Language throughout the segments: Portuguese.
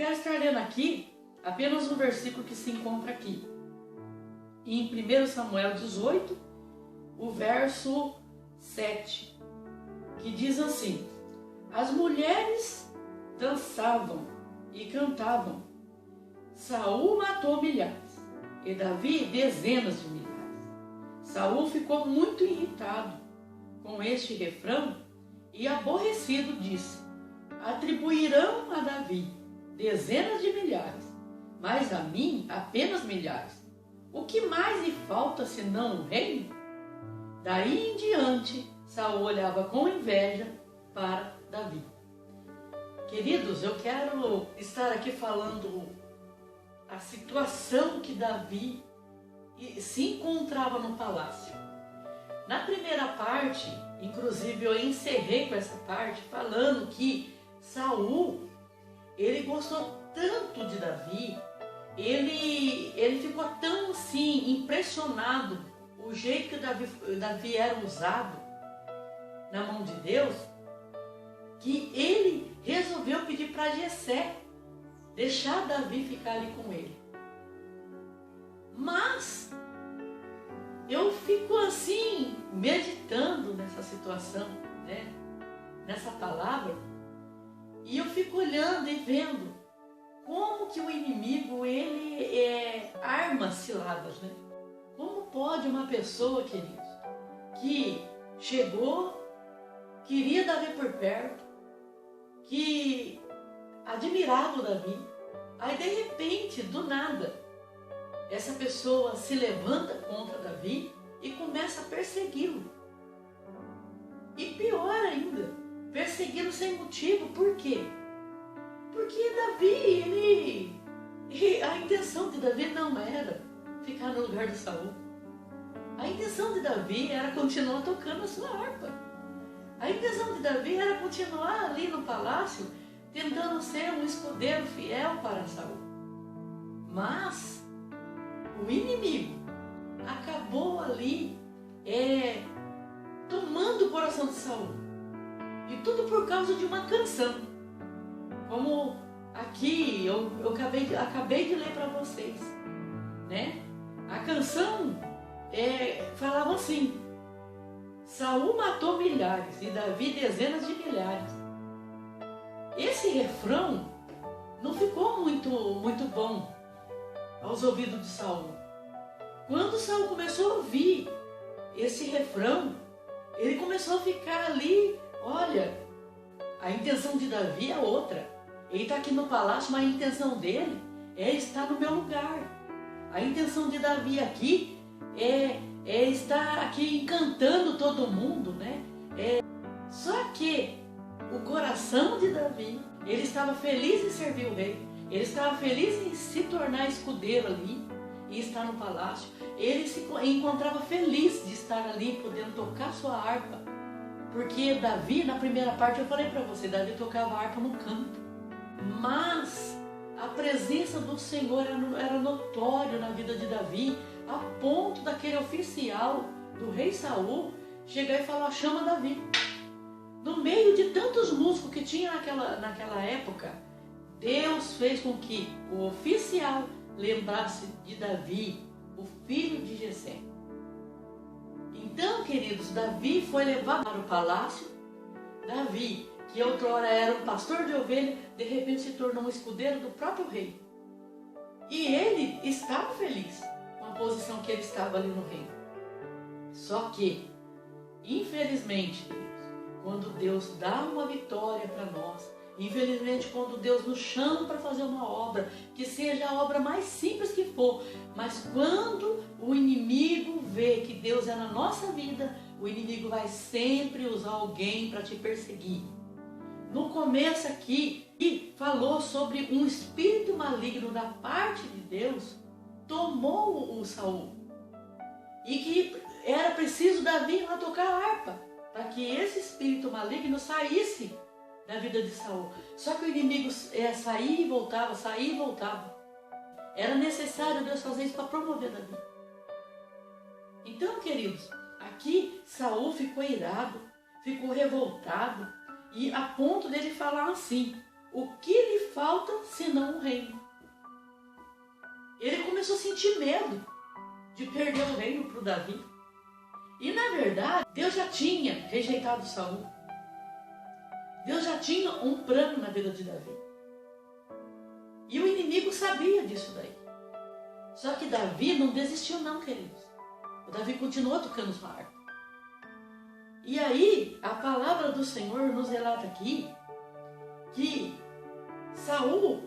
quero estar lendo aqui apenas um versículo que se encontra aqui. Em 1 Samuel 18, o verso 7, que diz assim: as mulheres dançavam e cantavam. Saul matou milhares e Davi dezenas de milhares. Saul ficou muito irritado com este refrão e aborrecido disse: atribuirão a Davi dezenas de milhares, mas a mim apenas milhares. O que mais lhe falta senão o reino? Daí em diante, Saul olhava com inveja para Davi. Queridos, eu quero estar aqui falando a situação que Davi se encontrava no palácio. Na primeira parte, inclusive eu encerrei com essa parte falando que Saul, ele gostou tanto de Davi, ele ficou tão assim impressionado o jeito que Davi era usado na mão de Deus, que ele resolveu pedir para Jessé deixar Davi ficar ali com ele. Mas eu fico assim meditando nessa situação, né? Nessa palavra, e eu fico olhando e vendo como que o inimigo ele arma ciladas, né? Como pode uma pessoa, queridos, que chegou, queria Davi por perto, que admirava o Davi, aí de repente, do nada, essa pessoa se levanta contra Davi e começa a persegui-lo. E pior ainda, persegui-lo sem motivo. Por quê? Porque Davi, a intenção de Davi não era ficar no lugar de Saul. A intenção de Davi era continuar tocando a sua harpa. A intenção de Davi era continuar ali no palácio, tentando ser um escudeiro fiel para Saul. Mas o inimigo acabou ali tomando o coração de Saul. E tudo por causa de uma canção. Como aqui eu acabei de ler para vocês, né? A canção falava assim: Saul matou milhares e Davi dezenas de milhares. Esse refrão não ficou muito bom aos ouvidos de Saul. Quando Saul começou a ouvir esse refrão, ele começou a ficar ali. Olha, a intenção de Davi é outra. Ele está aqui no palácio, mas a intenção dele é estar no meu lugar. A intenção de Davi aqui é estar aqui encantando todo mundo, né? Só que o coração de Davi, ele estava feliz em servir o rei. Ele estava feliz em se tornar escudeiro ali e estar no palácio. Ele se encontrava feliz de estar ali, podendo tocar sua harpa. Porque Davi, na primeira parte, eu falei para você, Davi tocava harpa no campo. Mas a presença do Senhor era notório na vida de Davi, a ponto daquele oficial do rei Saul chegar e falar: chama Davi. No meio de tantos músicos que tinha naquela época, Deus fez com que o oficial lembrasse de Davi, o filho de Jessé. Então, queridos, Davi foi levado para o palácio. Davi, que outrora era um pastor de ovelha, de repente se tornou um escudeiro do próprio rei. E ele estava feliz com a posição que ele estava ali no reino. Só que, infelizmente, quando Deus dá uma vitória para nós, infelizmente quando Deus nos chama para fazer uma obra, que seja a obra mais simples que for, mas quando o inimigo vê que Deus é na nossa vida, o inimigo vai sempre usar alguém para te perseguir. No começo aqui, falou sobre um espírito maligno da parte de Deus, tomou o Saul. E que era preciso Davi ir lá tocar a harpa, para que esse espírito maligno saísse da vida de Saul. Só que o inimigo saía e voltava, saía e voltava. Era necessário Deus fazer isso para promover Davi. Então, queridos, aqui Saul ficou irado, ficou revoltado, e a ponto dele falar assim: o que lhe falta senão o reino? Ele começou a sentir medo de perder o reino para o Davi. E na verdade, Deus já tinha rejeitado Saul. Deus já tinha um plano na vida de Davi. E o inimigo sabia disso daí. Só que Davi não desistiu não, queridos. O Davi continuou tocando sua harpa. E aí, a palavra do Senhor nos relata aqui que Saul,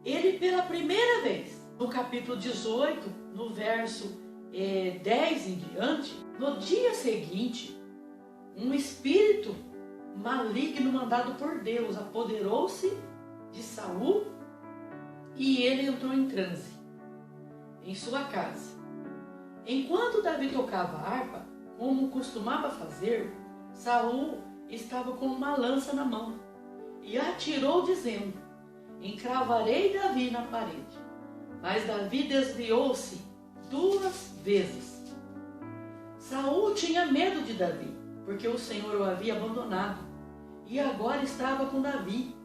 ele pela primeira vez, no capítulo 18, no verso 10 em diante, no dia seguinte, um espírito maligno mandado por Deus apoderou-se de Saul e ele entrou em transe em sua casa. Enquanto Davi tocava a harpa, como costumava fazer, Saul estava com uma lança na mão e atirou dizendo: encravarei Davi na parede. Mas Davi desviou-se 2 vezes. Saul tinha medo de Davi, porque o Senhor o havia abandonado e agora estava com Davi.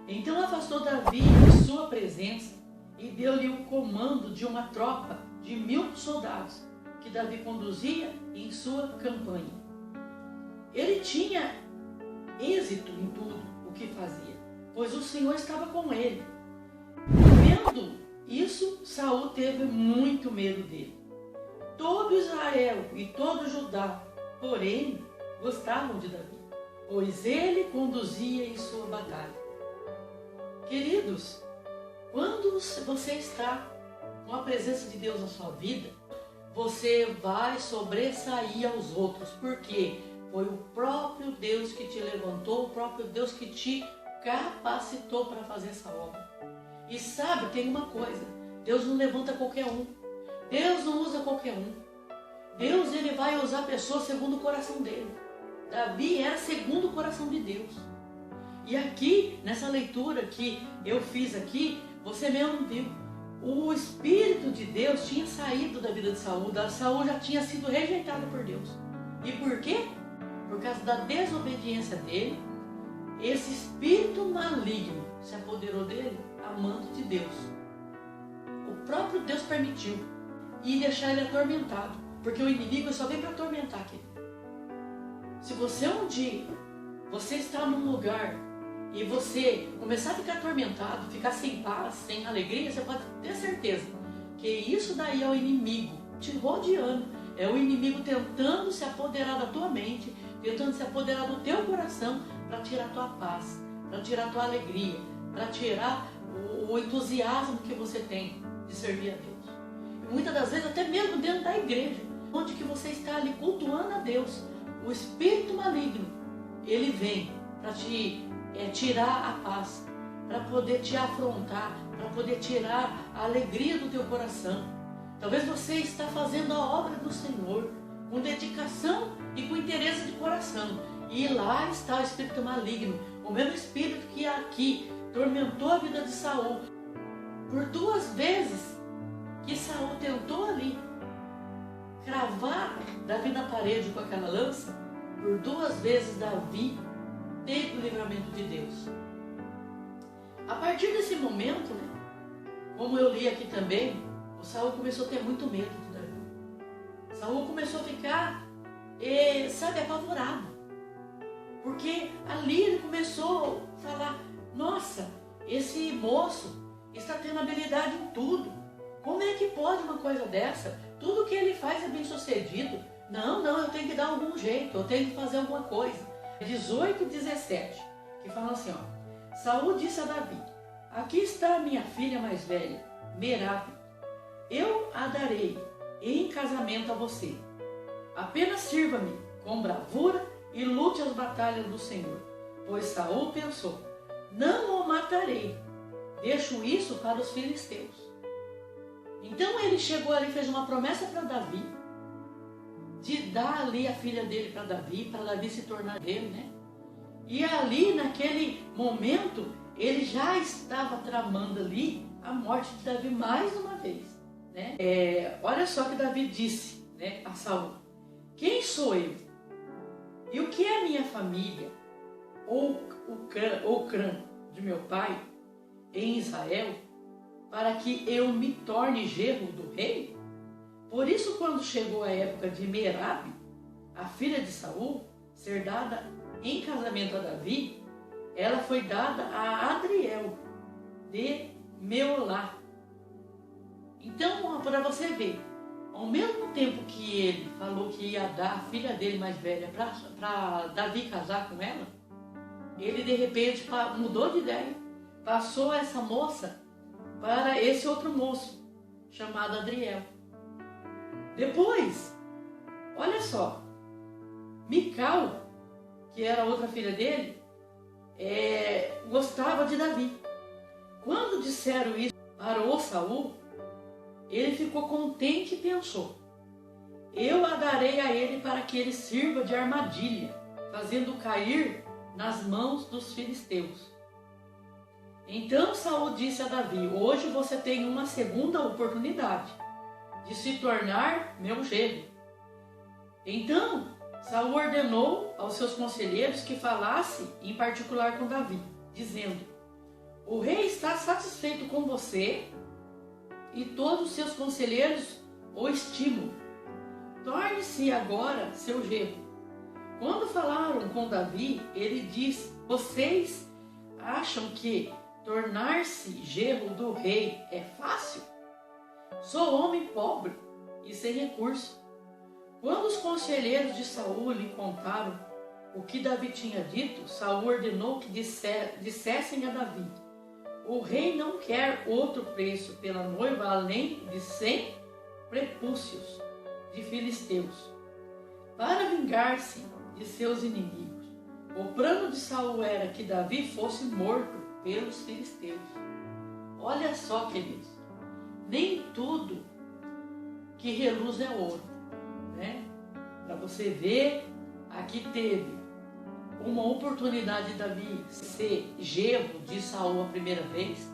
Então afastou Davi de sua presença e deu-lhe o comando de uma tropa de 1000 soldados que Davi conduzia em sua campanha. Ele tinha êxito em tudo o que fazia, pois o Senhor estava com ele. Vendo isso, Saul teve muito medo dele. Todo Israel e todo Judá, porém, gostavam de Davi, pois ele conduzia em sua batalha. Queridos, quando você está com a presença de Deus na sua vida, você vai sobressair aos outros, porque foi o próprio Deus que te levantou, o próprio Deus que te capacitou para fazer essa obra. E sabe, tem uma coisa, Deus não levanta qualquer um, Deus não usa qualquer um. Deus, ele vai usar pessoas segundo o coração dele. Davi era segundo o coração de Deus. E aqui, nessa leitura que eu fiz aqui, você mesmo viu, o Espírito de Deus tinha saído da vida de Saul. Saul já tinha sido rejeitado por Deus. E por quê? Por causa da desobediência dele, esse espírito maligno se apoderou dele a mando de Deus. O próprio Deus permitiu e deixar ele atormentado, porque o inimigo só vem para atormentar aquele. Se você um dia, você está num lugar e você começar a ficar atormentado, ficar sem paz, sem alegria, você pode ter certeza que isso daí é o inimigo te rodeando, é o inimigo tentando se apoderar da tua mente, tentando se apoderar do teu coração para tirar a tua paz, para tirar a tua alegria, para tirar o entusiasmo que você tem de servir a Deus. E muitas das vezes até mesmo dentro da igreja, onde que você está ali cultuando a Deus, o espírito maligno, ele vem para te tirar a paz, para poder te afrontar, para poder tirar a alegria do teu coração. Talvez você está fazendo a obra do Senhor com dedicação e com interesse de coração, e lá está o espírito maligno, o mesmo espírito que aqui tormentou a vida de Saul. Por 2 vezes que Saul tentou ali cravar Davi na parede com aquela lança, por 2 vezes Davi teve o livramento de Deus. A partir desse momento, né, como eu li aqui também, o Saul começou a ter muito medo de Davi. Saul começou a ficar, apavorado. Porque ali ele começou a falar: nossa, esse moço está tendo habilidade em tudo. Como é que pode uma coisa dessa? Tudo que ele faz é bem sucedido. Não, eu tenho que dar algum jeito, eu tenho que fazer alguma coisa. 18, 17, que fala assim, ó: Saul disse a Davi: aqui está a minha filha mais velha, Merabe. Eu a darei em casamento a você. Apenas sirva-me com bravura e lute as batalhas do Senhor. Pois Saul pensou: não o matarei, deixo isso para os filisteus. Então ele chegou ali e fez uma promessa para Davi, de dar ali a filha dele para Davi se tornar dele, né? E ali, naquele momento, ele já estava tramando ali a morte de Davi mais uma vez, né? Olha só que Davi disse, né, a Saul: quem sou eu? E o que é minha família? Ou clã de meu pai em Israel, para que eu me torne genro do rei? Por isso, quando chegou a época de Merabe, a filha de Saul, ser dada em casamento a Davi, ela foi dada a Adriel de Meolá. Então, para você ver, ao mesmo tempo que ele falou que ia dar a filha dele mais velha para Davi casar com ela, ele de repente mudou de ideia, passou essa moça para esse outro moço, chamado Adriel. Depois, olha só, Mical, que era outra filha dele, gostava de Davi. Quando disseram isso para o Saul, ele ficou contente e pensou: eu a darei a ele para que ele sirva de armadilha, fazendo cair nas mãos dos filisteus. Então Saul disse a Davi: hoje você tem uma segunda oportunidade de se tornar meu genro. Então Saul ordenou aos seus conselheiros que falasse em particular com Davi, dizendo: o rei está satisfeito com você e todos os seus conselheiros o estimam. Torne-se agora seu genro. Quando falaram com Davi, ele disse: vocês acham que tornar-se genro do rei é fácil? Sou homem pobre e sem recurso. Quando os conselheiros de Saul lhe contaram o que Davi tinha dito, Saul ordenou que dissessem a Davi: o rei não quer outro preço pela noiva além de 100 prepúcios de filisteus, para vingar-se de seus inimigos. O plano de Saul era que Davi fosse morto pelos filisteus. Olha só, queridos, nem tudo que reluz é ouro, né? Para você ver, aqui teve uma oportunidade de Davi ser genro de Saul a primeira vez.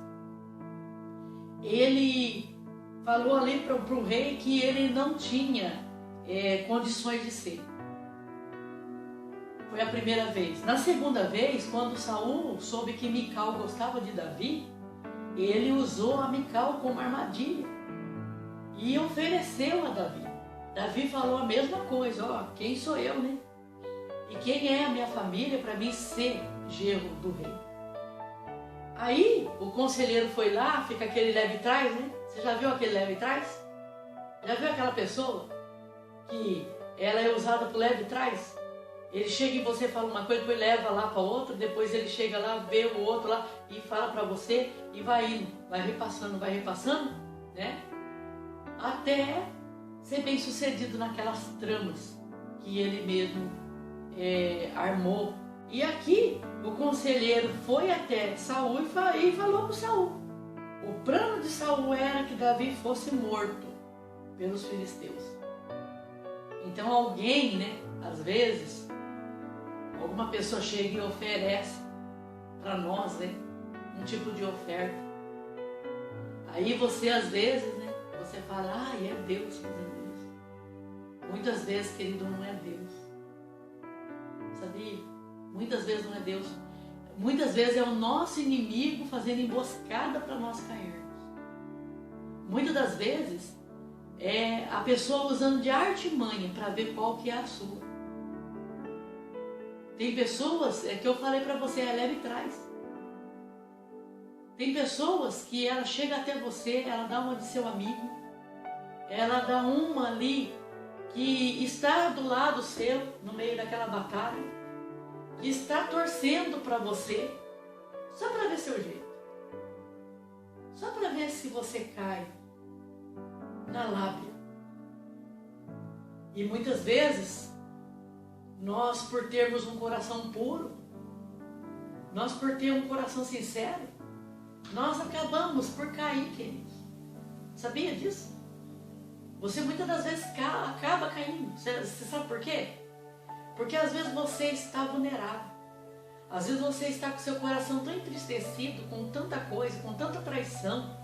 Ele falou ali para o rei que ele não tinha condições de ser. Foi a primeira vez. Na segunda vez, quando Saul soube que Mical gostava de Davi, ele usou a Mical como armadilha e ofereceu a Davi. Davi falou a mesma coisa: ó, quem sou eu, né? E quem é a minha família para mim ser genro do rei? Aí o conselheiro foi lá, fica aquele leve trás, né? Você já viu aquele leve trás? Já viu aquela pessoa que ela é usada por leve trás? Ele chega em você, fala uma coisa, depois leva lá para outra, depois ele chega lá, vê o outro lá e fala para você e vai indo, vai repassando, né? Até ser bem sucedido naquelas tramas que ele mesmo armou. E aqui o conselheiro foi até Saul e falou para Saul. O plano de Saul era que Davi fosse morto pelos filisteus. Então alguém, né, às vezes, alguma pessoa chega e oferece para nós, né, um tipo de oferta. Aí você às vezes, né, você fala: é Deus fazendo isso. Muitas vezes, querido, não é Deus. Sabia? Muitas vezes não é Deus. Muitas vezes é o nosso inimigo fazendo emboscada para nós cairmos. Muitas das vezes é a pessoa usando de artimanha para ver qual que é a sua. Tem pessoas que eu falei para você, leve trás. Tem pessoas que ela chega até você, ela dá uma de seu amigo, ela dá uma ali que está do lado seu, no meio daquela batalha, que está torcendo para você, só para ver seu jeito, só para ver se você cai na lábia. E muitas vezes, nós por termos um coração puro, nós por ter um coração sincero, nós acabamos por cair, queridos. Sabia disso? Você muitas das vezes acaba caindo. Você sabe por quê? Porque às vezes você está vulnerável. Às vezes você está com seu coração tão entristecido, com tanta coisa, com tanta traição,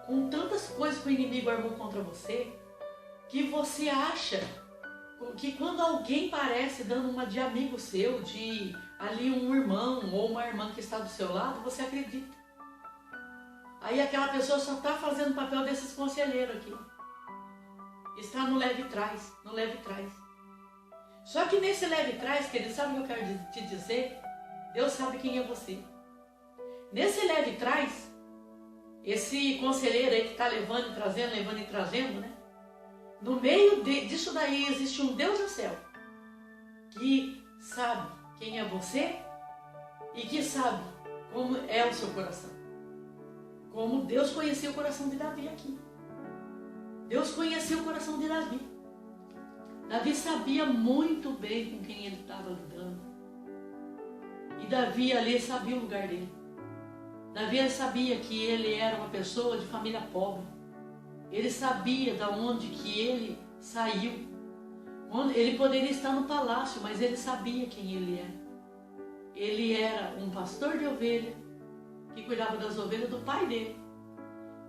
com tantas coisas que o inimigo armou contra você, que você acha que quando alguém parece dando uma de amigo seu, de ali um irmão ou uma irmã que está do seu lado, você acredita. Aí aquela pessoa só está fazendo o papel desses conselheiros aqui. Está no leve trás, no leve trás. Só que nesse leve trás, querido, sabe o que eu quero te dizer? Deus sabe quem é você. Nesse leve trás, esse conselheiro aí que está levando e trazendo, né? No meio disso daí existe um Deus do céu que sabe quem é você e que sabe como é o seu coração. Como Deus conhecia o coração de Davi aqui. Deus conhecia o coração de Davi. Davi sabia muito bem com quem ele estava lidando. E Davi ali sabia o lugar dele. Davi sabia que ele era uma pessoa de família pobre. Ele sabia de onde que ele saiu. Ele poderia estar no palácio, mas ele sabia quem ele era. Ele era um pastor de ovelha que cuidava das ovelhas do pai dele.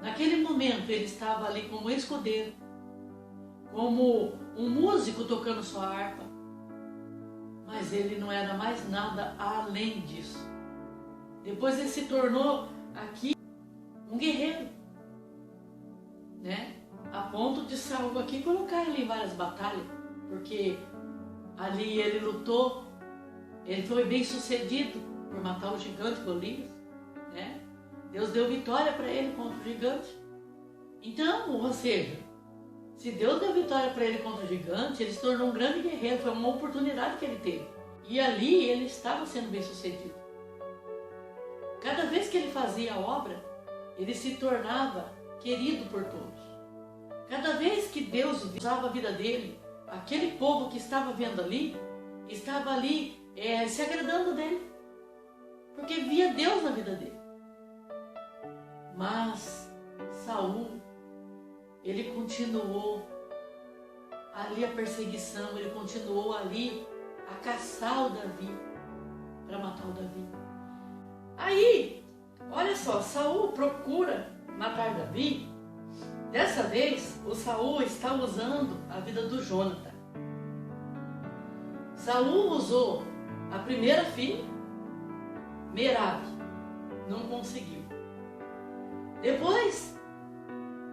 Naquele momento ele estava ali como um escudeiro, como um músico tocando sua harpa. Mas ele não era mais nada além disso. Depois ele se tornou aqui um guerreiro, né? A ponto de Saul aqui colocar ele em várias batalhas, porque ali ele lutou, ele foi bem sucedido por matar o gigante Golias, né? Deus deu vitória para ele contra o gigante. Então, ou seja, se Deus deu vitória para ele contra o gigante, ele se tornou um grande guerreiro, foi uma oportunidade que ele teve. E ali ele estava sendo bem sucedido. Cada vez que ele fazia a obra, ele se tornava querido por todos. Cada vez que Deus usava a vida dele, aquele povo que estava vendo ali, estava ali se agradando dele. Porque via Deus na vida dele. Mas Saul, ele continuou ali a perseguição, ele continuou ali a caçar o Davi, para matar o Davi. Aí, olha só, Saul procura matar Davi. Dessa vez, o Saul está usando a vida do Jônatas. Saul usou a primeira filha, Merabe, não conseguiu. Depois,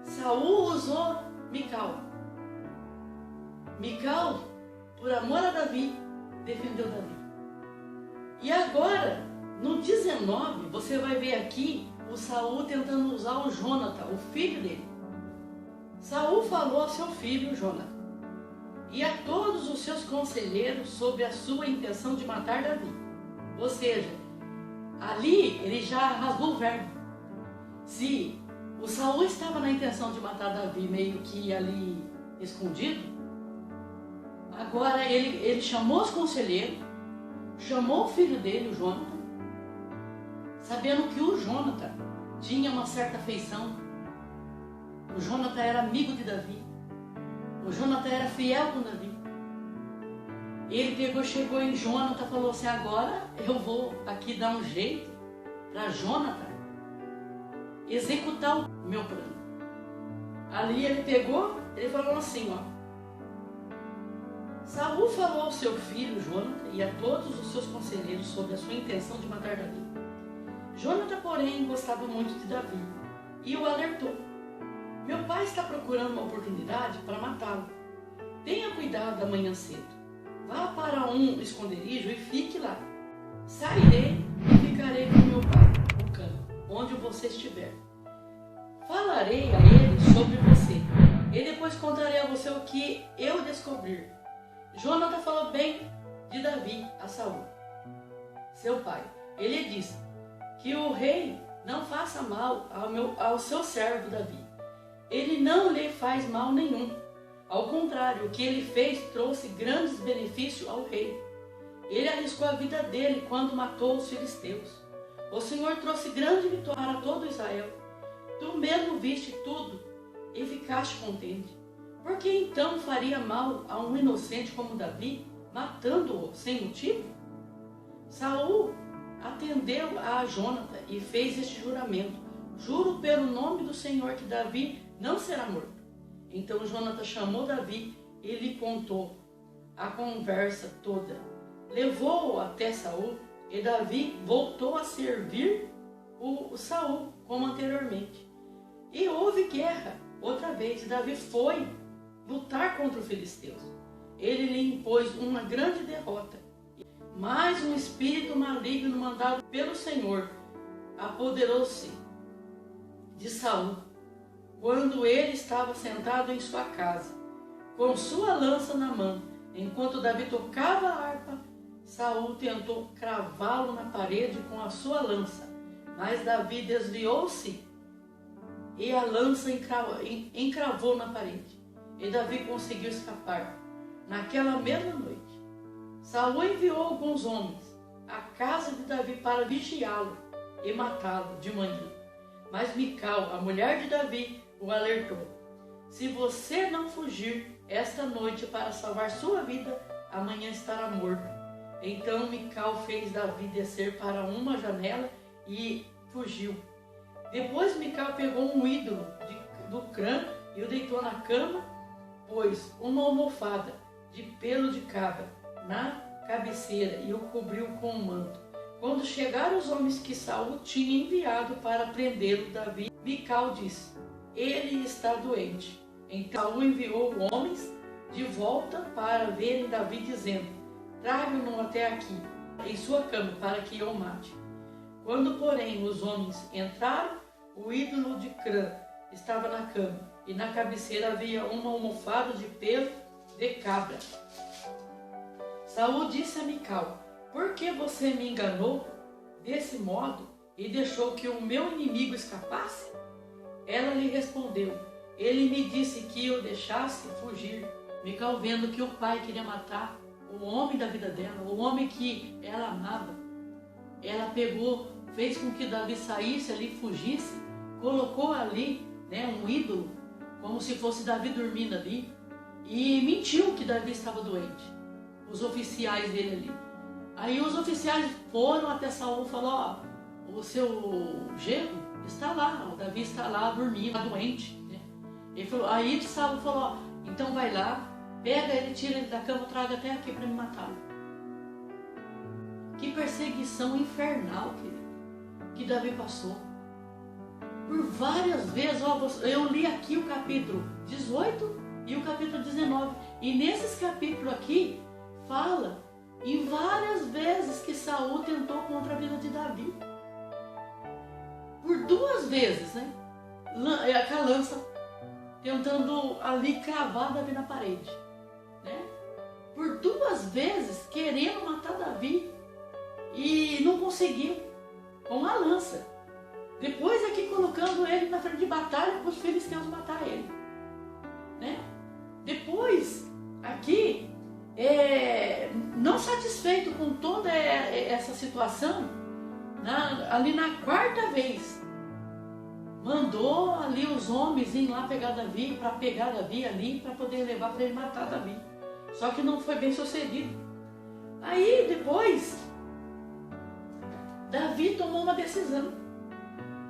Saul usou Mical. Mical, por amor a Davi, defendeu Davi. E agora, no 19, você vai ver aqui o Saul tentando usar o Jônatas, o filho dele. Saul falou a seu filho Jônatas e a todos os seus conselheiros sobre a sua intenção de matar Davi. Ou seja, ali ele já rasgou o verbo. Se o Saul estava na intenção de matar Davi meio que ali escondido, agora ele chamou os conselheiros, chamou o filho dele, o Jônatas, sabendo que o Jônatas tinha uma certa afeição. O Jônatas era amigo de Davi. O Jônatas era fiel com Davi. Ele chegou em Jônatas e falou assim: agora eu vou aqui dar um jeito para Jônatas executar o meu plano. Ali ele falou assim, ó. Saul falou ao seu filho Jônatas e a todos os seus conselheiros sobre a sua intenção de matar Davi. Jônatas, porém, gostava muito de Davi e o alertou: meu pai está procurando uma oportunidade para matá-lo. Tenha cuidado amanhã cedo. Vá para um esconderijo e fique lá. Sairei e ficarei com meu pai no campo, onde você estiver. Falarei a ele sobre você e depois contarei a você o que eu descobrir. Jônatas falou bem de Davi a Saul, seu pai. Ele disse que o rei não faça mal ao seu servo Davi. Ele não lhe faz mal nenhum. Ao contrário, o que ele fez trouxe grandes benefícios ao rei. Ele arriscou a vida dele quando matou os filisteus. O Senhor trouxe grande vitória a todo Israel. Tu mesmo viste tudo e ficaste contente. Por que então faria mal a um inocente como Davi, matando-o sem motivo? Saul atendeu a Jônatas e fez este juramento: juro pelo nome do Senhor que Davi não será morto. Então Jônatas chamou Davi e lhe contou a conversa toda. Levou-o até Saul e Davi voltou a servir o Saul como anteriormente. E houve guerra outra vez. Davi foi lutar contra os filisteus. Ele lhe impôs uma grande derrota. Mas um espírito maligno mandado pelo Senhor apoderou-se de Saul quando ele estava sentado em sua casa, com sua lança na mão. Enquanto Davi tocava a harpa, Saul tentou cravá-lo na parede com a sua lança, mas Davi desviou-se e a lança encravou na parede. E Davi conseguiu escapar. Naquela mesma noite, Saul enviou alguns homens à casa de Davi para vigiá-lo e matá-lo de manhã. Mas Mical, a mulher de Davi, o alertou: se você não fugir esta noite para salvar sua vida, amanhã estará morto. Então Mical fez Davi descer para uma janela e fugiu. Depois Mical pegou um ídolo do Crã e o deitou na cama, pôs uma almofada de pelo de cabra na cabeceira e o cobriu com um manto. Quando chegaram os homens que Saul tinha enviado para prendê-lo, Davi, Mical disse: ele está doente. Então Saul enviou homens de volta para verem Davi, dizendo: tragam-no até aqui, em sua cama, para que eu o mate. Quando, porém, os homens entraram, o ídolo de Crã estava na cama, e na cabeceira havia uma almofada de pelo de cabra. Saul disse a Mical: por que você me enganou desse modo e deixou que o meu inimigo escapasse? Ela lhe respondeu: ele me disse que eu deixasse fugir. Mical, vendo que o pai queria matar o homem da vida dela, o homem que ela amava, ela pegou, fez com que Davi saísse ali, fugisse, colocou ali, um ídolo, como se fosse Davi dormindo ali, e mentiu que Davi estava doente, os oficiais dele ali. Aí os oficiais foram até Saul e falaram: o seu genro está lá, o Davi está lá dormindo, está doente. Ele falou, aí Saul falou: então vai lá, pega ele, tira ele da cama, traga até aqui para me matá-lo. Que perseguição infernal, querido, que Davi passou. Por várias vezes, eu li aqui o capítulo 18 e o capítulo 19. E nesses capítulos aqui, fala em várias vezes que Saul tentou contra a vida de Davi. Por 2 vezes, com a lança, tentando ali cravar Davi na parede. Por 2 vezes querendo matar Davi e não conseguiu, com a lança. Depois aqui colocando ele na frente de batalha para os filisteus matar ele. Depois aqui, não satisfeito com toda essa situação, ali na 4ª vez, mandou ali os homens ir lá pegar Davi, para pegar Davi ali, para poder levar para ele matar Davi. Só que não foi bem sucedido. Aí depois, Davi tomou uma decisão.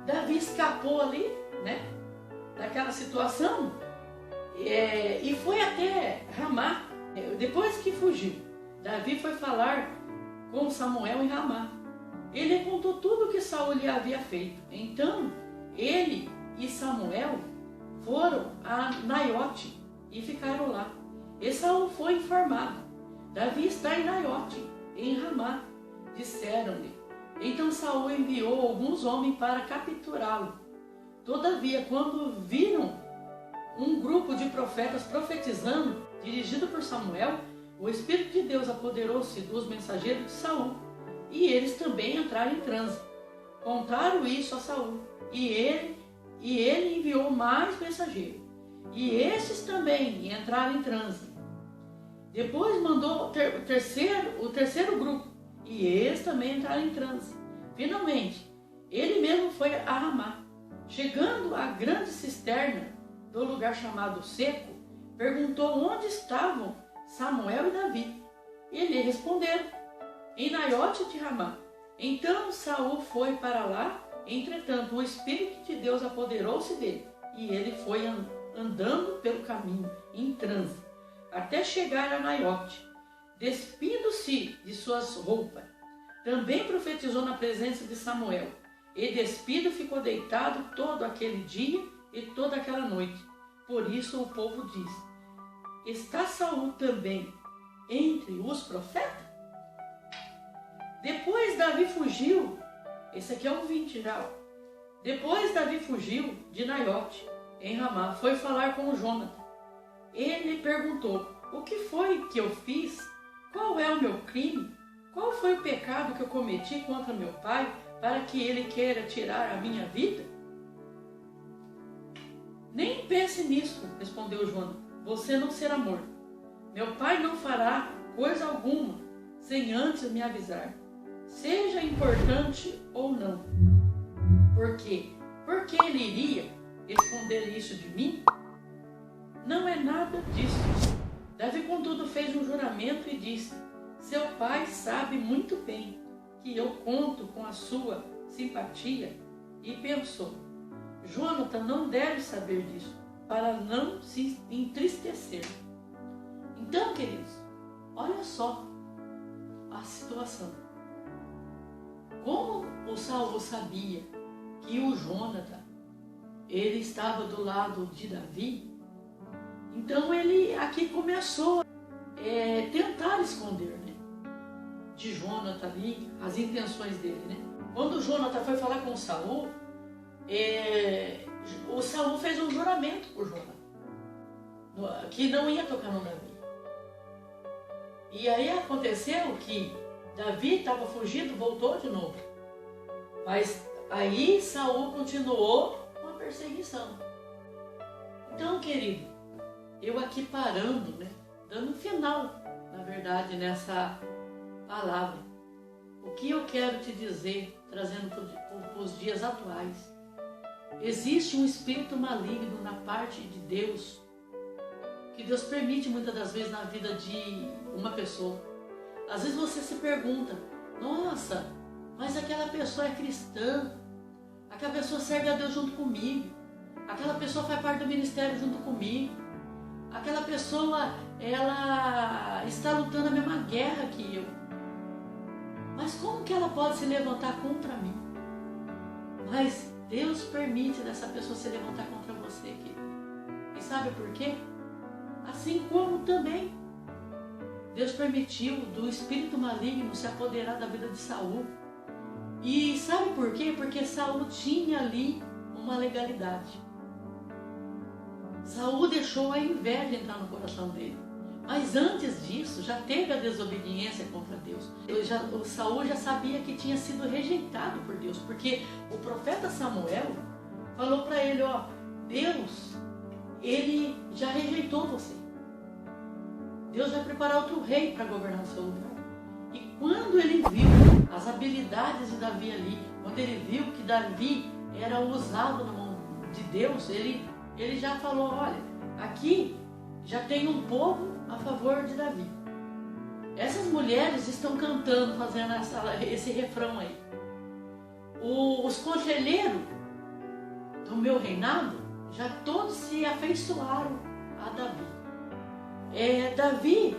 Davi escapou ali, daquela situação, e foi até Ramá. Depois que fugiu, Davi foi falar com Samuel em Ramá. Ele contou tudo o que Saul lhe havia feito. Então, ele e Samuel foram a Naiote e ficaram lá. E Saul foi informado: Davi está em Naiote, em Ramá. Disseram-lhe. Então Saul enviou alguns homens para capturá-lo. Todavia, quando viram um grupo de profetas profetizando, dirigido por Samuel, o Espírito de Deus apoderou-se dos mensageiros de Saul, e eles também entraram em transe. Contaram isso a Saul, e ele enviou mais mensageiros, e esses também entraram em transe. Depois mandou o terceiro grupo, e eles também entraram em transe. Finalmente, ele mesmo foi a Ramá. Chegando à grande cisterna do lugar chamado Seco, perguntou onde estavam Samuel e Davi. E lhe responderam: em Naiote de Ramá. Então Saul foi para lá. Entretanto, o Espírito de Deus apoderou-se dele, e ele foi andando pelo caminho, em transe, até chegar a Naiote. despindo-se de suas roupas, também profetizou na presença de Samuel. E despido ficou deitado todo aquele dia e toda aquela noite. Por isso o povo diz: está Saul também entre os profetas? Depois Davi fugiu. Esse aqui é um 20 já. Depois Davi fugiu de Naiote, em Ramá. Foi falar com Jonathan. Ele perguntou: o que foi que eu fiz? Qual é o meu crime? Qual foi o pecado que eu cometi contra meu pai, para que ele queira tirar a minha vida? Nem pense nisso, respondeu Jonathan. Você não será morto. Meu pai não fará coisa alguma sem antes me avisar, seja importante ou não. Por quê? Porque ele iria esconder isso de mim? Não é nada disso. Davi, contudo, fez um juramento e disse: seu pai sabe muito bem que eu conto com a sua simpatia. E pensou: Jonathan não deve saber disso, para não se entristecer. Então, queridos, olha só a situação. Como o Saul sabia que o Jonathan, ele estava do lado de Davi, então ele aqui começou a tentar esconder, né, de Jonathan ali, as intenções dele, né? Quando Jonathan foi falar com o Saul fez um juramento por Jonathan, que não ia tocar no Davi. E aí aconteceu que Davi estava fugindo, voltou de novo. Mas aí Saul continuou com a perseguição. Então, querido, eu aqui parando, né, dando final, na verdade, nessa palavra. O que eu quero te dizer, trazendo para os dias atuais. Existe um espírito maligno na parte de Deus, que Deus permite muitas das vezes na vida de uma pessoa. Às vezes você se pergunta: nossa, mas aquela pessoa é cristã, aquela pessoa serve a Deus junto comigo, aquela pessoa faz parte do ministério junto comigo, aquela pessoa, ela está lutando a mesma guerra que eu. Mas como que ela pode se levantar contra mim? Mas Deus permite dessa pessoa se levantar contra você, querido. E sabe por quê? Assim como também Deus permitiu do espírito maligno se apoderar da vida de Saul. E sabe por quê? Porque Saul tinha ali uma legalidade. Saul deixou a inveja entrar no coração dele. Mas antes disso, já teve a desobediência contra Deus. O Saul já sabia que tinha sido rejeitado por Deus, porque o profeta Samuel falou para ele: ó, Deus, ele já rejeitou você. Deus vai preparar outro rei para governar o seu lugar. E quando ele viu as habilidades de Davi ali, quando ele viu que Davi era usado na mão de Deus, ele já falou: olha, aqui já tem um povo a favor de Davi. Essas mulheres estão cantando, fazendo esse refrão aí. Os conselheiros do meu reinado já todos se afeiçoaram a Davi. Davi,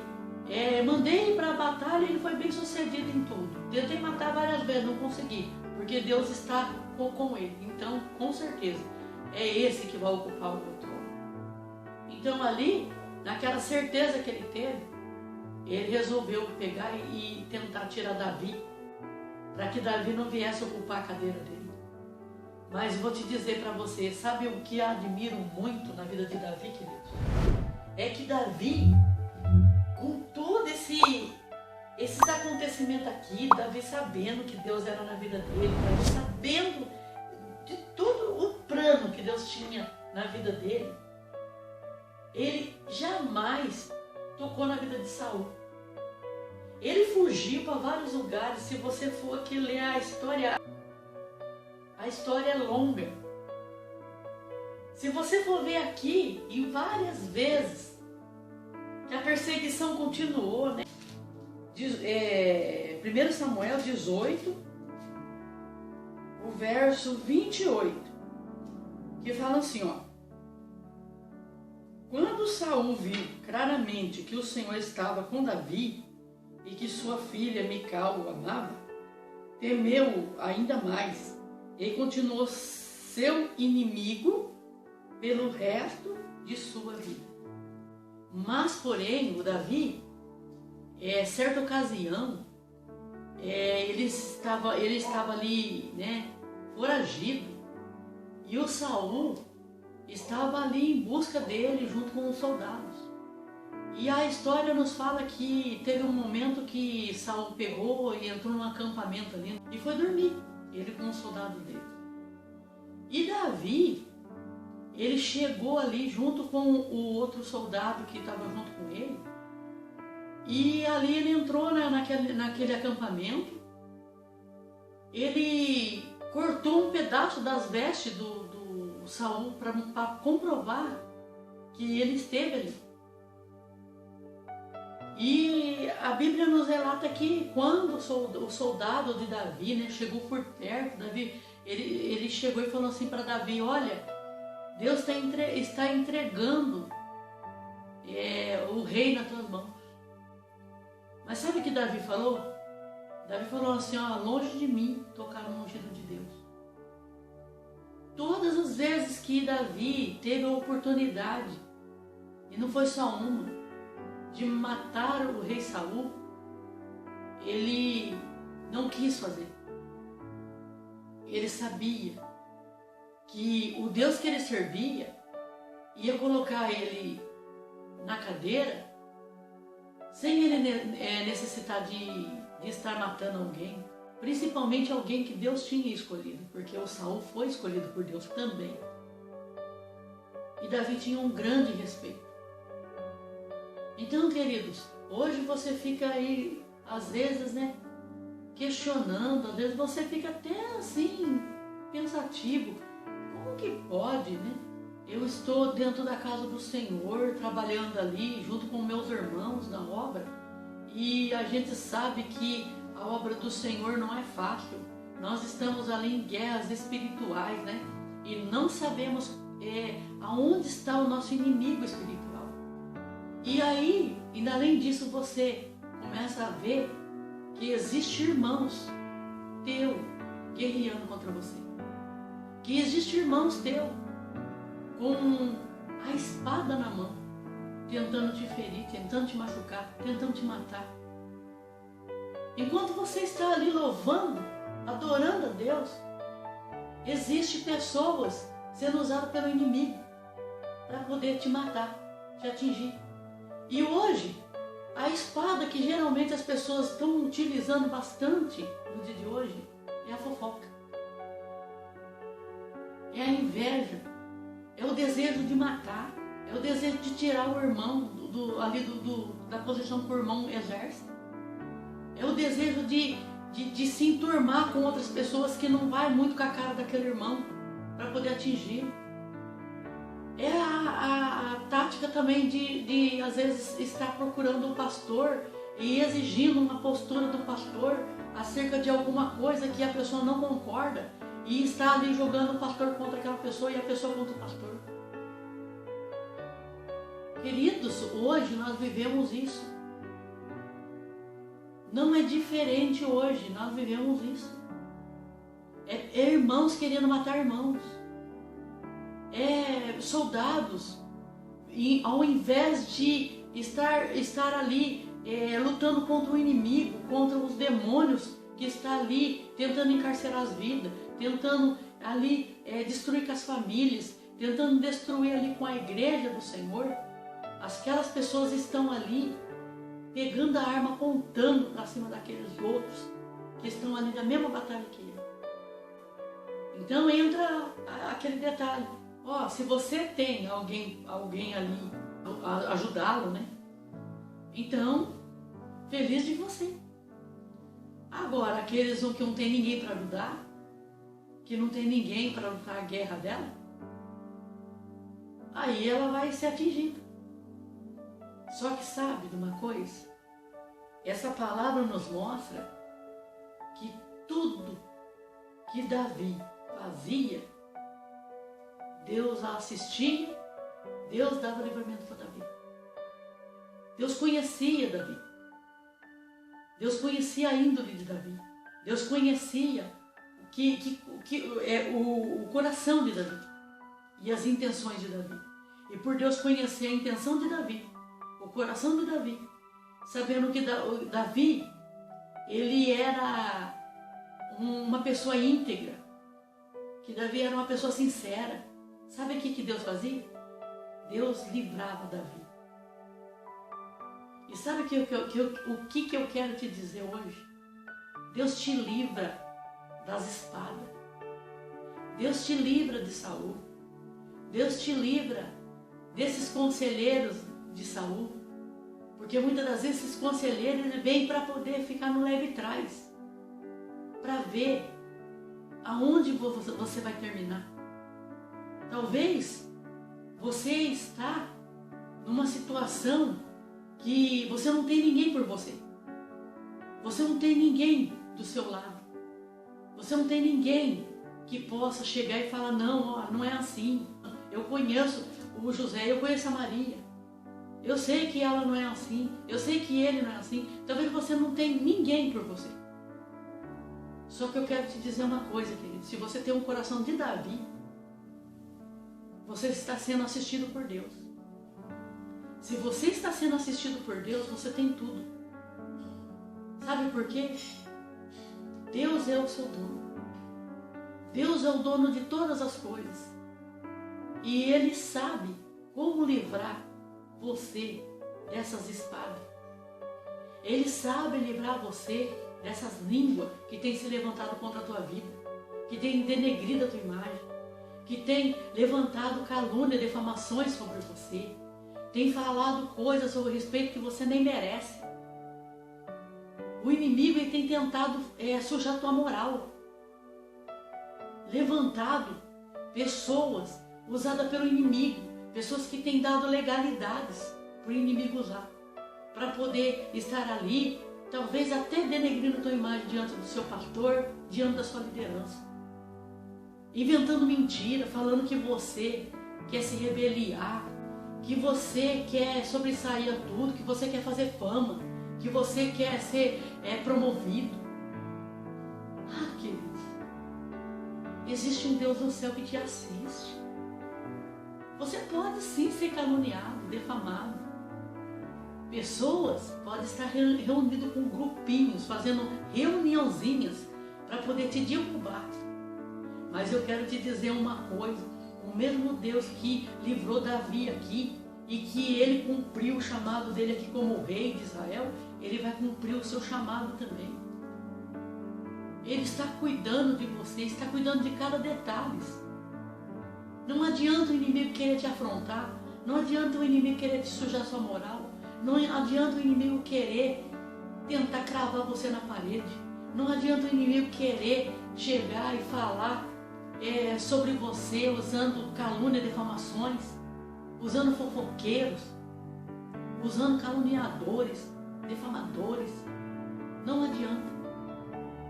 mandei ele para a batalha e ele foi bem sucedido em tudo. Tentei matar várias vezes, não consegui, porque Deus está com ele. Então, com certeza, é esse que vai ocupar o meu trono. Então ali, naquela certeza que ele teve, ele resolveu pegar e tentar tirar Davi, para que Davi não viesse ocupar a cadeira dele. Mas vou te dizer para você, sabe o que admiro muito na vida de Davi, queridos? É que Davi, com todo esses acontecimentos aqui, Davi sabendo que Deus era na vida dele, Davi sabendo de todo o plano que Deus tinha na vida dele, ele jamais tocou na vida de Saul. Ele fugiu para vários lugares. Se você for aqui ler a história é longa. Se você for ver aqui, em várias vezes, que a perseguição continuou, né? 1 Samuel 18, o verso 28, que fala assim, ó: quando Saul viu claramente que o Senhor estava com Davi e que sua filha Mical o amava, temeu ainda mais e continuou seu inimigo pelo resto de sua vida. Mas, porém, o Davi, certa ocasião, ele estava ali, né, foragido, e o Saul estava ali em busca dele junto com os soldados. E a história nos fala que teve um momento que Saul pegou e entrou num acampamento ali e foi dormir, ele com os soldados dele. E Davi, ele chegou ali junto com o outro soldado que estava junto com ele, e ali ele entrou naquele acampamento, ele cortou um pedaço das vestes do Saul para comprovar que ele esteve ali. E a Bíblia nos relata que quando o soldado de Davi, né, chegou por perto, Davi, ele chegou e falou assim para Davi: olha, Deus está entregando o rei nas tuas mãos. Mas sabe o que Davi falou? Davi falou assim: ó, longe de mim tocar no ungido de Deus. Todas as vezes que Davi teve a oportunidade, e não foi só uma, de matar o rei Saul, ele não quis fazer. Ele sabia que o Deus que ele servia ia colocar ele na cadeira sem ele necessitar de estar matando alguém, principalmente alguém que Deus tinha escolhido, porque o Saul foi escolhido por Deus também. E Davi tinha um grande respeito. Então, queridos, hoje você fica aí, às vezes, né, questionando, às vezes você fica até assim, pensativo. Como que pode, né? Eu estou dentro da casa do Senhor, trabalhando ali, junto com meus irmãos na obra, e a gente sabe que a obra do Senhor não é fácil. Nós estamos ali em guerras espirituais, né? E não sabemos aonde está o nosso inimigo espiritual. E aí, e além disso, você começa a ver que existem irmãos teus guerreando contra você. Que existem irmãos teus com a espada na mão, tentando te ferir, tentando te machucar, tentando te matar. Enquanto você está ali louvando, adorando a Deus, existem pessoas sendo usadas pelo inimigo para poder te matar, te atingir. E hoje, a espada que geralmente as pessoas estão utilizando bastante no dia de hoje é a fofoca. É a inveja, é o desejo de matar, é o desejo de tirar o irmão da posição que o irmão exerce. É o desejo de se enturmar com outras pessoas que não vai muito com a cara daquele irmão para poder atingir. É a tática também de às vezes estar procurando um pastor e exigindo uma postura do pastor acerca de alguma coisa que a pessoa não concorda e está ali jogando o pastor contra aquela pessoa e a pessoa contra o pastor. Queridos, hoje nós vivemos isso. Não é diferente hoje, nós vivemos isso. É irmãos querendo matar irmãos. É soldados, e ao invés de estar ali lutando contra o inimigo, contra os demônios que está ali tentando encarcerar as vidas, tentando ali destruir com as famílias, tentando destruir ali com a igreja do Senhor, aquelas pessoas estão ali pegando a arma, apontando para cima daqueles outros que estão ali na mesma batalha que ele. Então entra aquele detalhe. Se você tem alguém ali ajudá-lo, né? Então, feliz de você. Agora, aqueles que não tem ninguém para ajudar, que não tem ninguém para lutar a guerra dela, aí ela vai ser atingida. Só que sabe de uma coisa? Essa palavra nos mostra que tudo que Davi fazia, Deus a assistia, Deus dava livramento para Davi. Deus conhecia Davi. Deus conhecia a índole de Davi. Deus conhecia o coração de Davi e as intenções de Davi. E por Deus conhecer a intenção de Davi, o coração de Davi, sabendo que Davi, ele era uma pessoa íntegra, que Davi era uma pessoa sincera. Sabe o que Deus fazia? Deus livrava Davi. E sabe o que eu quero te dizer hoje? Deus te livra das espadas. Deus te livra de Saul. Deus te livra desses conselheiros de Saul. Porque muitas das vezes esses conselheiros vêm para poder ficar no leve trás, para ver aonde você vai terminar. Talvez você está numa situação que você não tem ninguém por você. Você não tem ninguém do seu lado. Você não tem ninguém que possa chegar e falar, não é assim. Eu conheço o José, eu conheço a Maria. Eu sei que ela não é assim. Eu sei que ele não é assim. Talvez você não tenha ninguém por você. Só que eu quero te dizer uma coisa, querido. Se você tem um coração de Davi, você está sendo assistido por Deus. Se você está sendo assistido por Deus, você tem tudo. Sabe por quê? Deus é o seu dono. Deus é o dono de todas as coisas. E Ele sabe como livrar você dessas espadas. Ele sabe livrar você dessas línguas que têm se levantado contra a tua vida, que têm denegrido a tua imagem, que têm levantado calúnia e defamações sobre você, tem falado coisas sobre respeito que você nem merece. O inimigo ele tem tentado sujar a tua moral, levantado pessoas usadas pelo inimigo, pessoas que têm dado legalidades para o inimigo usar, para poder estar ali, talvez até denegrindo a tua imagem diante do seu pastor, diante da sua liderança, inventando mentira, falando que você quer se rebeliar, que você quer sobressair a tudo, que você quer fazer fama, que você quer ser promovido. Queridos, existe um Deus no céu que te assiste. Você pode sim ser caluniado, defamado. Pessoas podem estar reunidas com grupinhos, fazendo reuniãozinhas para poder te derrubar. Mas eu quero te dizer uma coisa. O mesmo Deus que livrou Davi aqui e que ele cumpriu o chamado dele aqui como rei de Israel, ele vai cumprir o seu chamado também. Ele está cuidando de você, está cuidando de cada detalhe. Não adianta o inimigo querer te afrontar, não adianta o inimigo querer te sujar sua moral, não adianta o inimigo querer tentar cravar você na parede, não adianta o inimigo querer chegar e falar sobre você usando calúnia, defamações, usando fofoqueiros, usando caluniadores, defamadores. Não adianta.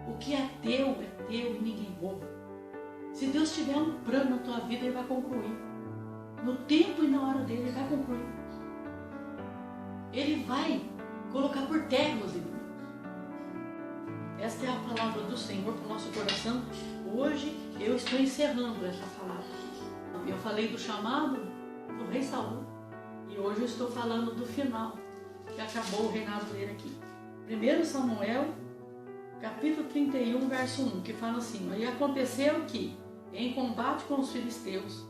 O que é teu e ninguém rouba. Se Deus tiver um plano na tua vida, Ele vai concluir. No tempo e na hora dele, Ele vai concluir. Ele vai colocar por terra os inimigos. Esta é a palavra do Senhor para o nosso coração. Hoje eu estou encerrando essa palavra. Eu falei do chamado do rei Saul. E hoje eu estou falando do final, que acabou o reinado dele aqui. 1 Samuel, capítulo 31, verso 1, que fala assim: E aconteceu que, em combate com os filisteus,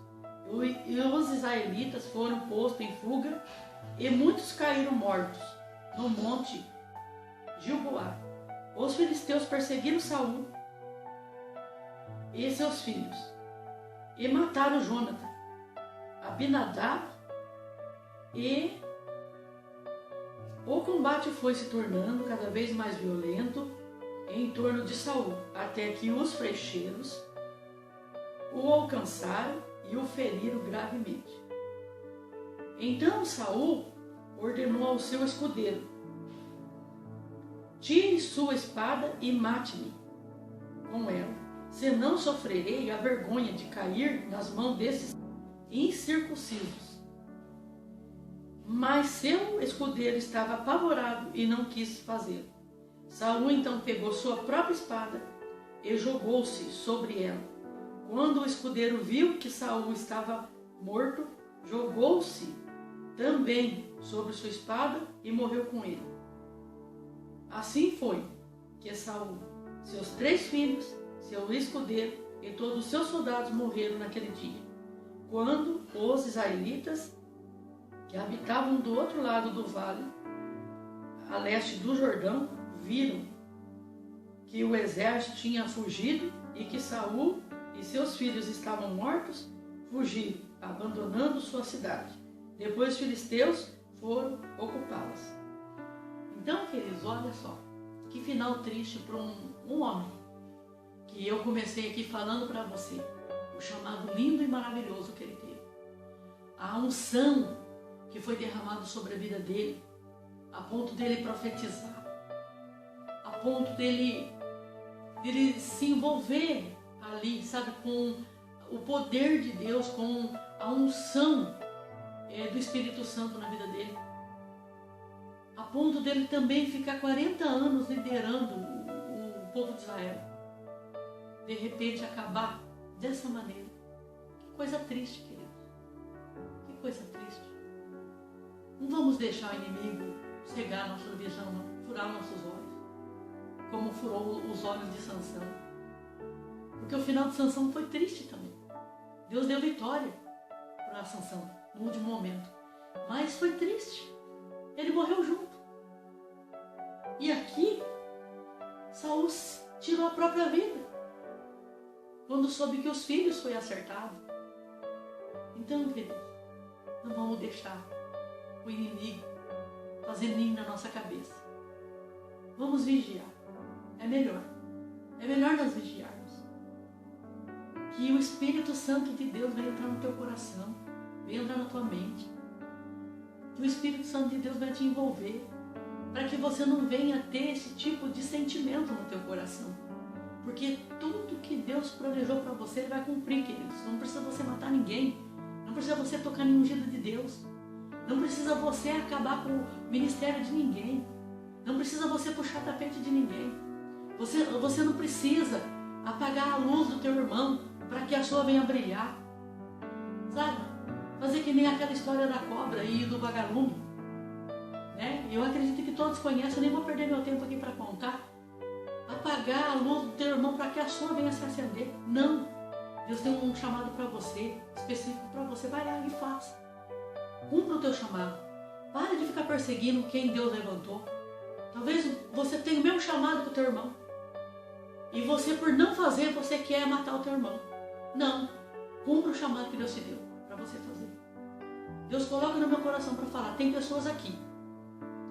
os israelitas foram postos em fuga, e muitos caíram mortos no monte Gilboá. Os filisteus perseguiram Saul e seus filhos, e mataram Jonathan, Abinadab, e o combate foi se tornando cada vez mais violento em torno de Saul, até que os flecheiros o alcançaram e o feriram gravemente. Então Saul ordenou ao seu escudeiro: Tire sua espada e mate-me com ela, senão sofrerei a vergonha de cair nas mãos desses incircuncisos. Mas seu escudeiro estava apavorado e não quis fazê-lo. Saul então pegou sua própria espada e jogou-se sobre ela. Quando o escudeiro viu que Saul estava morto, jogou-se também sobre sua espada e morreu com ele. Assim foi que Saul, seus 3 filhos, seu escudeiro e todos os seus soldados morreram naquele dia. Quando os israelitas, que habitavam do outro lado do vale, a leste do Jordão, viram que o exército tinha fugido e que Saul e seus filhos estavam mortos, fugiram, abandonando sua cidade. Depois os filisteus foram ocupá-las. Então, queridos, olha só, que final triste para um homem, que eu comecei aqui falando para você, o chamado lindo e maravilhoso que ele teve. A unção que foi derramada sobre a vida dele, a ponto dele profetizar, a ponto dele se envolver ali, sabe, com o poder de Deus, com a unção do Espírito Santo na vida dele, a ponto dele também ficar 40 anos liderando o povo de Israel. De repente acabar dessa maneira. Que coisa triste, queridos. Que coisa triste. Não vamos deixar o inimigo cegar nossa visão, não. Furar nossos olhos, como furou os olhos de Sansão. Porque o final de Sansão foi triste também. Deus deu vitória para Sansão no último momento. Mas foi triste. Ele morreu junto. E aqui, Saul tirou a própria vida quando soube que os filhos foi acertado. Então, queridos, não vamos deixar o inimigo fazer ninho na nossa cabeça. Vamos vigiar. É melhor nós vigiarmos. Que o Espírito Santo de Deus venha entrar no teu coração, venha entrar na tua mente. Que o Espírito Santo de Deus venha te envolver, para que você não venha ter esse tipo de sentimento no teu coração. Porque tudo que Deus planejou para você, Ele vai cumprir, queridos. Não precisa você matar ninguém. Não precisa você tocar em ungido de Deus. Não precisa você acabar com o ministério de ninguém. Não precisa você puxar tapete de ninguém. Você não precisa apagar a luz do teu irmão para que a sua venha brilhar. Sabe? Fazer que nem aquela história da cobra e do vagalume. Né? Eu acredito que todos conhecem, eu nem vou perder meu tempo aqui para contar. Apagar a luz do teu irmão para que a sua venha se acender. Não. Deus tem um chamado para você, específico para você. Vai lá e faça. Cumpra o teu chamado. Para de ficar perseguindo quem Deus levantou. Talvez você tenha o mesmo chamado que o teu irmão. E você, por não fazer, você quer matar o teu irmão. Não. Cumpra o chamado que Deus te deu para você fazer. Deus coloca no meu coração para falar. Tem pessoas aqui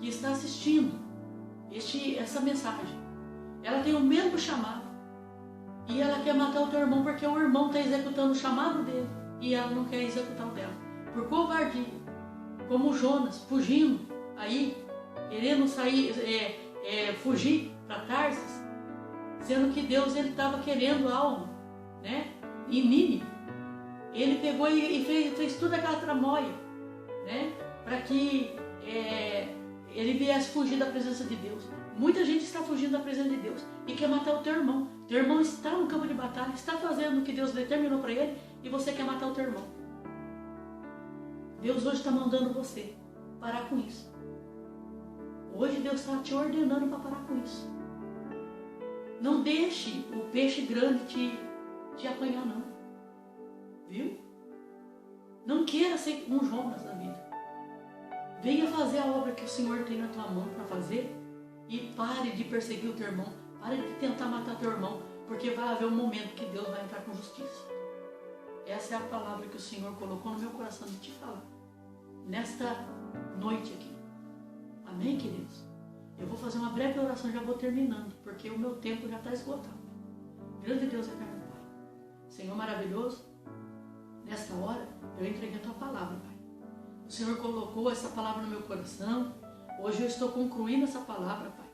que estão assistindo essa mensagem. Ela tem o mesmo chamado. E ela quer matar o teu irmão porque o irmão está executando o chamado dele. E ela não quer executar o dela. Por covardia. Como Jonas, fugindo aí, querendo sair, fugir para Tarsis, sendo que Deus estava querendo algo, né? Em Nínive. Ele pegou e fez toda aquela tramóia, né? Para que ele viesse fugir da presença de Deus. Muita gente está fugindo da presença de Deus e quer matar o teu irmão. Teu irmão está no campo de batalha, está fazendo o que Deus determinou para ele e você quer matar o teu irmão. Deus hoje está mandando você parar com isso. Hoje Deus está te ordenando para parar com isso. Não deixe o peixe grande te apanhar, não. Viu? Não queira ser um Jonas na vida. Venha fazer a obra que o Senhor tem na tua mão para fazer e pare de perseguir o teu irmão. Pare de tentar matar teu irmão, porque vai haver um momento que Deus vai entrar com justiça. Essa é a palavra que o Senhor colocou no meu coração de te falar nesta noite aqui. Amém, queridos? Eu vou fazer uma breve oração, já vou terminando, porque o meu tempo já está esgotado. Grande Deus eterno, Pai. Senhor maravilhoso, nesta hora eu entreguei a tua palavra, Pai. O Senhor colocou essa palavra no meu coração. Hoje eu estou concluindo essa palavra, Pai.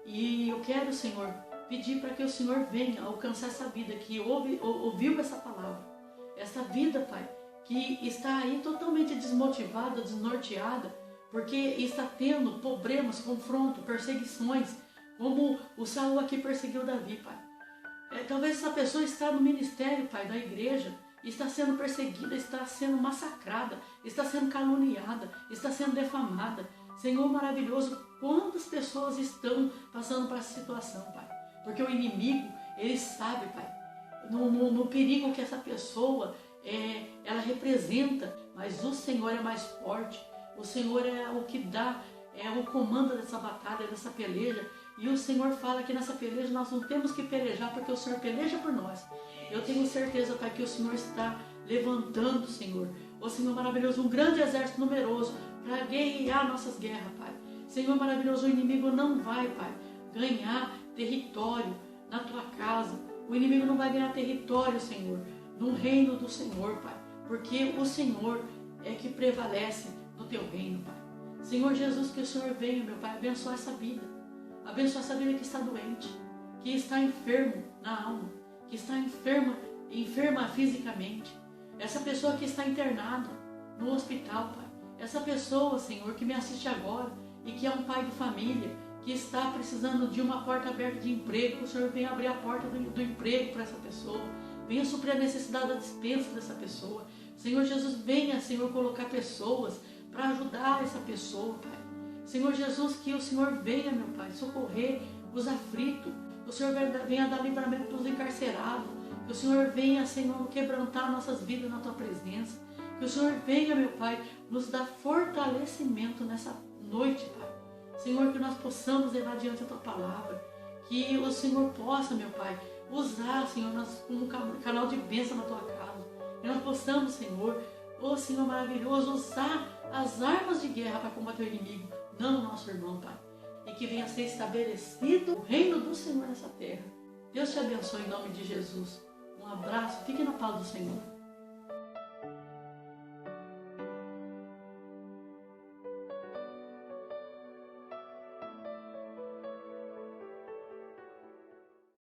E eu quero, Senhor, pedir para que o Senhor venha alcançar essa vida que ouviu essa palavra. Essa vida, Pai, que está aí totalmente desmotivada, desnorteada, porque está tendo problemas, confronto, perseguições como o Saul aqui perseguiu Davi, Pai. Talvez essa pessoa está no ministério, Pai, da igreja, e está sendo perseguida, está sendo massacrada, está sendo caluniada, está sendo defamada. Senhor maravilhoso, quantas pessoas estão passando por essa situação, Pai? Porque o inimigo, ele sabe, Pai, no perigo que essa pessoa ela representa, mas o Senhor é mais forte, o Senhor é o que dá, o comando dessa batalha, dessa peleja. E o Senhor fala que nessa peleja nós não temos que pelejar, porque o Senhor peleja por nós. Eu tenho certeza, Pai, que o Senhor está levantando, Senhor, o Senhor maravilhoso, um grande exército numeroso para guerrear nossas guerras, Pai. Senhor maravilhoso, o inimigo não vai, Pai, ganhar território na tua casa. O inimigo não vai ganhar território, Senhor, no reino do Senhor, Pai, porque o Senhor é que prevalece no teu reino, Pai. Senhor Jesus, que o Senhor venha, meu Pai, abençoar essa vida. Abençoa essa vida que está doente, que está enfermo na alma, que está enferma fisicamente. Essa pessoa que está internada no hospital, Pai. Essa pessoa, Senhor, que me assiste agora e que é um pai de família, que está precisando de uma porta aberta de emprego, que o Senhor venha abrir a porta do emprego para essa pessoa. Venha suprir a necessidade da despensa dessa pessoa. Senhor Jesus, venha, Senhor, colocar pessoas para ajudar essa pessoa, Pai. Senhor Jesus, que o Senhor venha, meu Pai, socorrer os aflitos. Que o Senhor venha dar livramento para os encarcerados. Que o Senhor venha, Senhor, quebrantar nossas vidas na Tua presença. Que o Senhor venha, meu Pai, nos dar fortalecimento nessa noite, Pai. Senhor, que nós possamos levar adiante a Tua palavra. Que o Senhor possa, meu Pai, usar, Senhor, nós como canal de bênção na Tua casa. Que nós possamos, Senhor, Senhor maravilhoso, usar as armas de guerra para combater o inimigo. Não o nosso irmão, Pai. E que venha a ser estabelecido o reino do Senhor nessa terra. Deus te abençoe em nome de Jesus. Um abraço, fique na paz do Senhor.